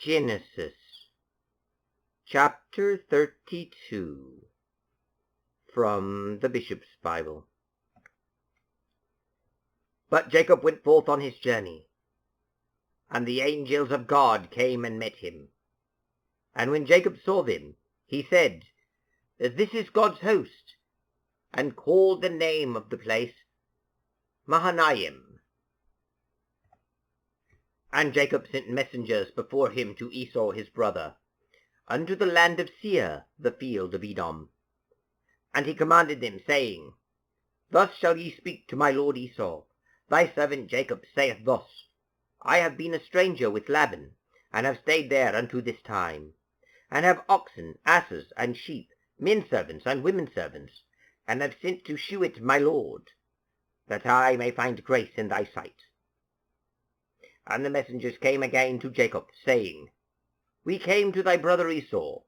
Genesis chapter 32 from the Bishop's Bible. But Jacob went forth on his journey, and the angels of God came and met him. And when Jacob saw them, he said, This is God's host, and called the name of the place Mahanaim. And Jacob sent messengers before him to Esau his brother, unto the land of Seir, the field of Edom. And he commanded them, saying, Thus shall ye speak to my lord Esau. Thy servant Jacob saith thus, I have been a stranger with Laban, and have stayed there unto this time, and have oxen, asses, and sheep, men servants and women servants, and have sent to shew it my lord, that I may find grace in thy sight. And the messengers came again to Jacob, saying, We came to thy brother Esau,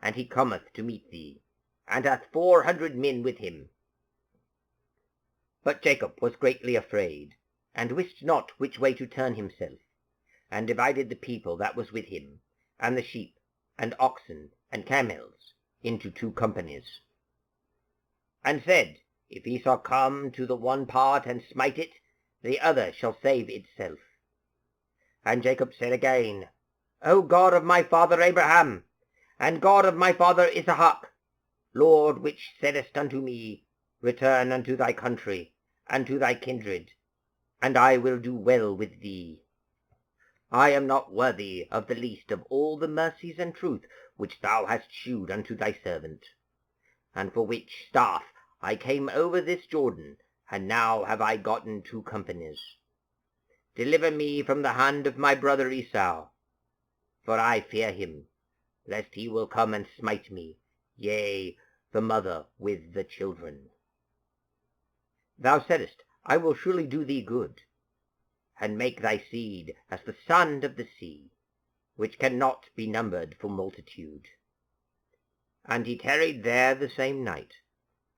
and he cometh to meet thee, and hath 400 men with him. But Jacob was greatly afraid, and wist not which way to turn himself, and divided the people that was with him, and the sheep, and oxen, and camels, into 2 companies, and said, If Esau come to the one part and smite it, the other shall save itself. And Jacob said again, O God of my father Abraham, and God of my father Isaac, Lord, which saidest unto me, Return unto thy country, and to thy kindred, and I will do well with thee. I am not worthy of the least of all the mercies and truth which thou hast shewed unto thy servant, and for which staff I came over this Jordan, and now have I gotten 2 companies. Deliver me from the hand of my brother Esau, for I fear him, lest he will come and smite me, yea, the mother with the children. Thou saidst, I will surely do thee good, and make thy seed as the sand of the sea, which cannot be numbered for multitude. And he tarried there the same night,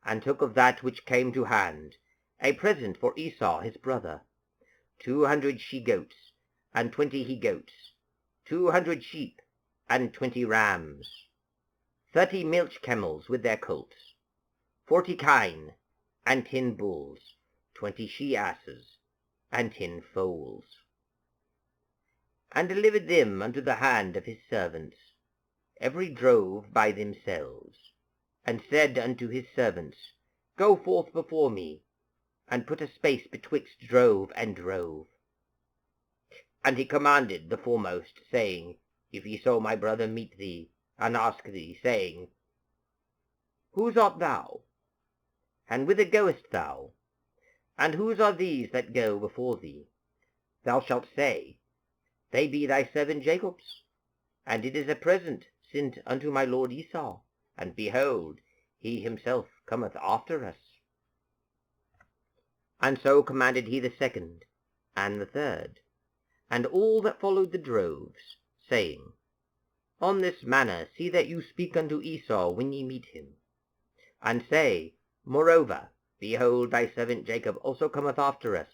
and took of that which came to hand a present for Esau his brother, 200 she-goats, and 20 he-goats, 200 sheep, and 20 rams, 30 milch camels with their colts, 40 kine, and 10 bulls, 20 she-asses, and 10 foals, and delivered them unto the hand of his servants, every drove by themselves, and said unto his servants, Go forth before me, and put a space betwixt drove and drove. And he commanded the foremost, saying, If Esau my brother meet thee, and ask thee, saying, Whose art thou? And whither goest thou? And whose are these that go before thee? Thou shalt say, They be thy servant Jacob's, and it is a present sent unto my lord Esau, and behold, he himself cometh after us. And so commanded he the 2nd, and the 3rd, and all that followed the droves, saying, On this manner see that you speak unto Esau when ye meet him, and say, Moreover, behold, thy servant Jacob also cometh after us.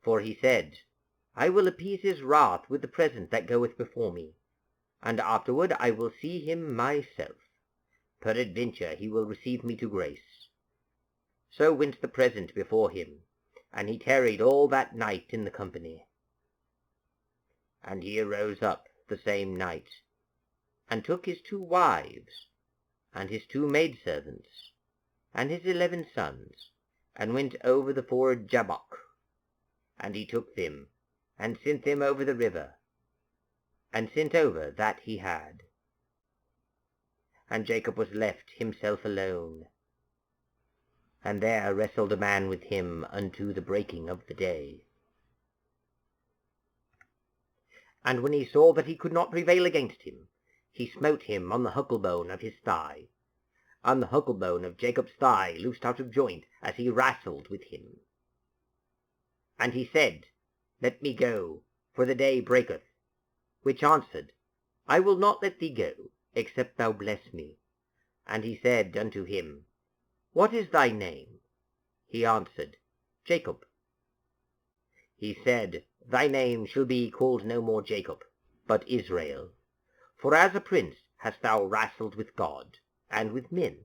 For he said, I will appease his wrath with the present that goeth before me, and afterward I will see him myself. Peradventure he will receive me to grace. So went the present before him, and he tarried all that night in the company. And he arose up the same night, and took his 2 wives, and his 2 maidservants, and his 11 sons, and went over the ford Jabbok. And he took them, and sent them over the river, and sent over that he had. And Jacob was left himself alone, and there wrestled a man with him unto the breaking of the day. And when he saw that he could not prevail against him, he smote him on the hucklebone of his thigh, and the hucklebone of Jacob's thigh loosed out of joint as he wrestled with him. And he said, Let me go, for the day breaketh. Which answered, I will not let thee go, except thou bless me. And he said unto him, What is thy name? He answered, Jacob. He said, Thy name shall be called no more Jacob, but Israel, for as a prince hast thou wrestled with God, and with men,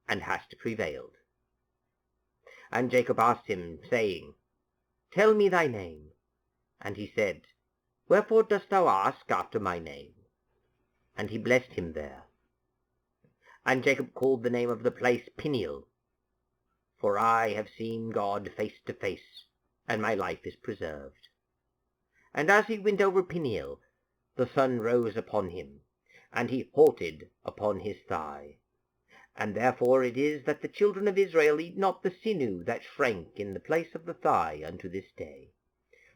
and hast prevailed. And Jacob asked him, saying, Tell me thy name. And he said, Wherefore dost thou ask after my name? And he blessed him there. And Jacob called the name of the place Peniel, for I have seen God face to face, and my life is preserved. And as he went over Peniel, the sun rose upon him, and he halted upon his thigh. And therefore it is that the children of Israel eat not the sinew that shrank in the place of the thigh unto this day,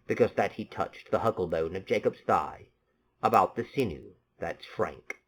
because that he touched the huckle bone of Jacob's thigh about the sinew that shrank.